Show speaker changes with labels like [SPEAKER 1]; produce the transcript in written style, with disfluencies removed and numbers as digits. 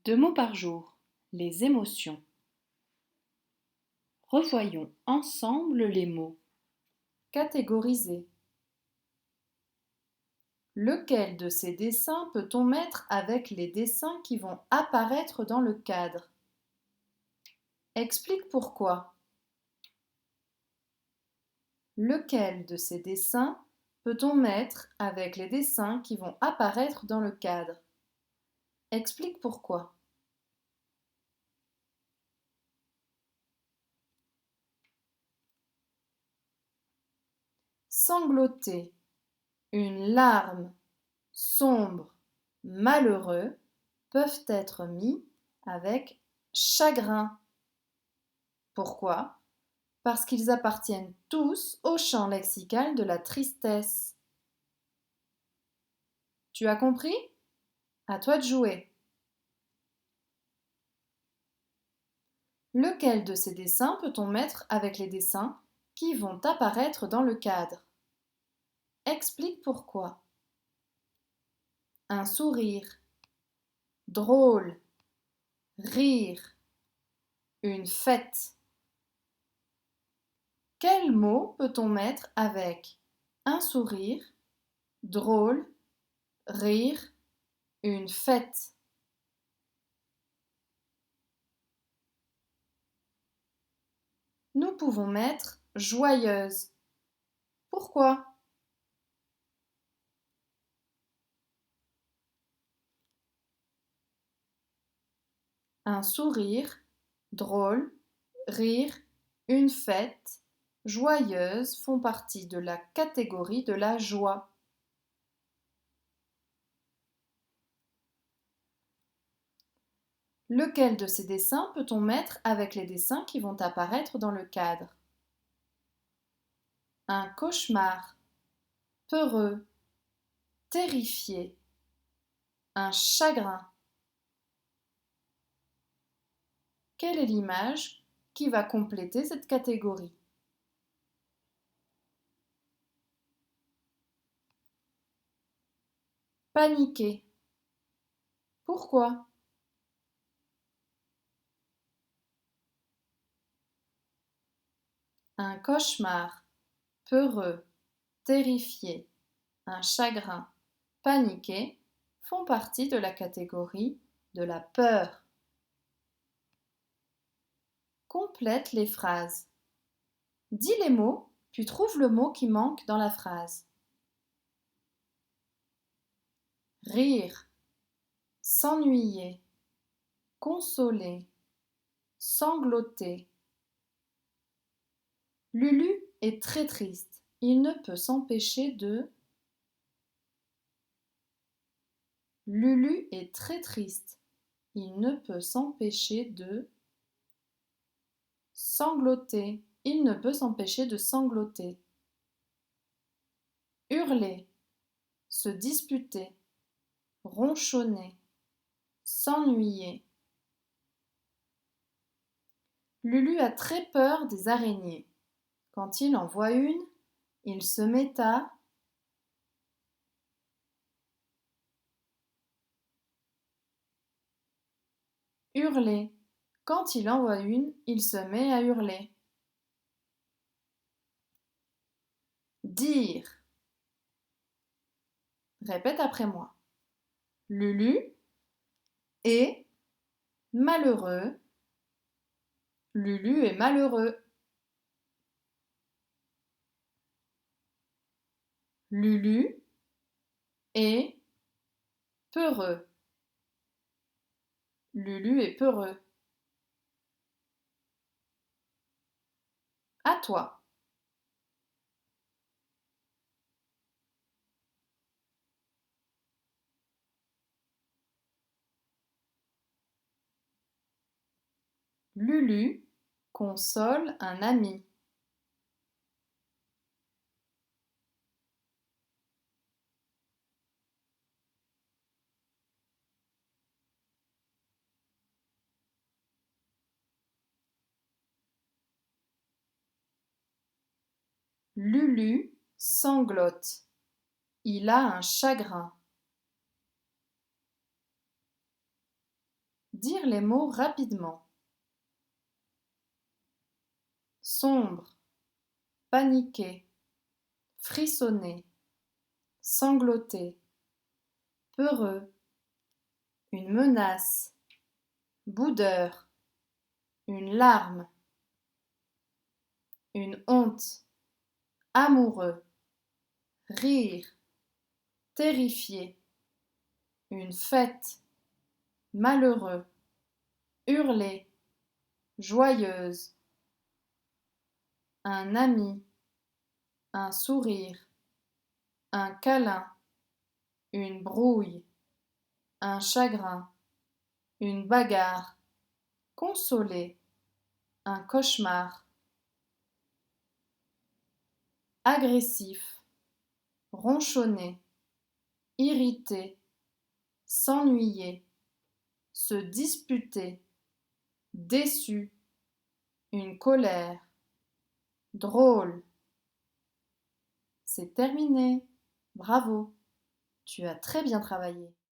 [SPEAKER 1] Deux mots par jour. Les émotions. Revoyons ensemble les mots. Catégoriser. Lequel de ces dessins peut-on mettre avec les dessins qui vont apparaître dans le cadre? Explique pourquoi. Lequel de ces dessins peut-on mettre avec les dessins qui vont apparaître dans le cadre? Explique pourquoi. Sangloter. Une larme, sombre, malheureux peuvent être mis avec chagrin. Pourquoi? Parce qu'ils appartiennent tous au champ lexical de la tristesse. Tu as compris? À toi de jouer. Lequel de ces dessins peut-on mettre avec les dessins qui vont apparaître dans le cadre? Explique pourquoi. Un sourire, drôle, rire, une fête. Quel mot peut-on mettre avec un sourire, drôle, rire, une fête? Nous pouvons mettre joyeuse. Pourquoi? Un sourire, drôle, rire, une fête, joyeuse font partie de la catégorie de la joie. Lequel de ces dessins peut-on mettre avec les dessins qui vont apparaître dans le cadre? Un cauchemar, peureux, terrifié, un chagrin. Quelle est l'image qui va compléter cette catégorie? Paniquer. Pourquoi? Un cauchemar, peureux, terrifié, un chagrin, paniqué font partie de la catégorie de la peur. Complète les phrases. Dis les mots, puis trouve le mot qui manque dans la phrase. Rire, s'ennuyer, consoler, sangloter. Lulu est très triste. Il ne peut s'empêcher de... Lulu est très triste. Il ne peut s'empêcher de... Sangloter. Il ne peut s'empêcher de sangloter. Hurler, se disputer, ronchonner, s'ennuyer. Lulu a très peur des araignées. Quand il en voit une, il se met à... hurler. Quand il en voit une, il se met à hurler. Dire. Répète après moi. Lulu est malheureux. Lulu est malheureux. Lulu est peureux. Lulu est peureux. À toi. Lulu console un ami. Lulu sanglote. Il a un chagrin. Dire les mots rapidement. Sombre, paniquer, frissonner, sangloter, peureux, une menace, boudeur, une larme, une honte, amoureux, rire, terrifié, une fête, malheureux, hurler, joyeuse, un ami, un sourire, un câlin, une brouille, un chagrin, une bagarre, consoler, un cauchemar, agressif, ronchonner, irriter, s'ennuyer, se disputer, déçu, une colère, drôle. C'est terminé. Bravo. Tu as très bien travaillé.